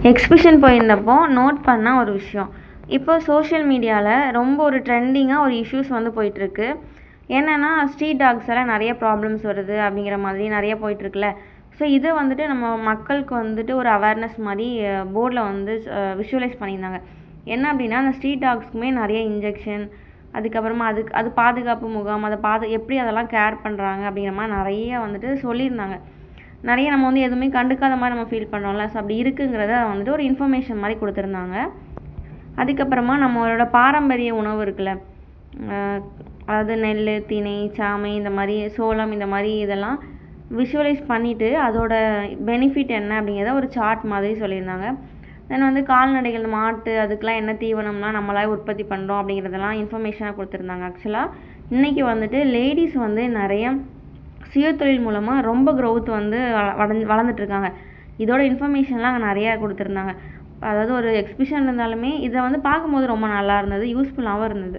Exhibition போயிருந்தப்போ note பண்ண ஒரு விஷயம். இப்போ சோஷியல் மீடியாவில் ரொம்ப ஒரு ட்ரெண்டிங்காக ஒரு இஷ்யூஸ் வந்து போயிட்டுருக்கு. என்னென்னா ஸ்ட்ரீட் டாக்ஸ் எல்லாம் நிறைய ப்ராப்ளம்ஸ் வருது அப்படிங்கிற மாதிரி நிறைய போயிட்டுருக்குல்ல. ஸோ இதை வந்துட்டு நம்ம மக்களுக்கு வந்துட்டு ஒரு அவேர்னஸ் மாதிரி போர்டில் வந்து விஷுவலைஸ் பண்ணியிருந்தாங்க. என்ன அப்படின்னா அந்த ஸ்ட்ரீட் டாக்ஸ்க்குமே நிறைய இன்ஜெக்ஷன், அதுக்கப்புறமா அது பாதுகாப்பு முகாம், அதை எப்படி அதெல்லாம் கேர் பண்ணுறாங்க அப்படிங்கிற மாதிரி நிறைய வந்துட்டு சொல்லியிருந்தாங்க. நிறைய நம்ம வந்து எதுவுமே கண்டுக்காத மாதிரி நம்ம ஃபீல் பண்ணோம்ல. ஸோ அப்படி இருக்குங்கிறத வந்துட்டு ஒரு இன்ஃபர்மேஷன் மாதிரி கொடுத்துருந்தாங்க. அதுக்கப்புறமா நம்மளோட பாரம்பரிய உணவு இருக்குல்ல, அதாவது நெல், திணை, சாமை, இந்த மாதிரி சோளம், இந்த மாதிரி இதெல்லாம் விஷுவலைஸ் பண்ணிவிட்டு அதோட பெனிஃபிட் என்ன அப்படிங்கிறத ஒரு சார்ட் மாதிரி சொல்லியிருந்தாங்க. தென் வந்து கால்நடைகள், மாட்டு, அதுக்கெலாம் என்ன தீவனம்லாம் நம்மளாவே உற்பத்தி பண்ணுறோம் அப்படிங்கிறதெல்லாம் இன்ஃபர்மேஷனாக கொடுத்துருந்தாங்க. ஆக்சுவலாக இன்றைக்கி வந்துட்டு லேடிஸ் வந்து நிறைய சுயதொழில் மூலமாக ரொம்ப க்ரோத் வந்து வளர்ந்துட்டுருக்காங்க. இதோட இன்ஃபர்மேஷன்லாம் அங்கே நிறையா கொடுத்துருந்தாங்க. அதாவது ஒரு எக்ஸிபிஷன் இருந்தாலுமே இதை வந்து பார்க்கும்போது ரொம்ப நல்லா இருந்தது, யூஸ்ஃபுல்லாகவும் இருந்தது.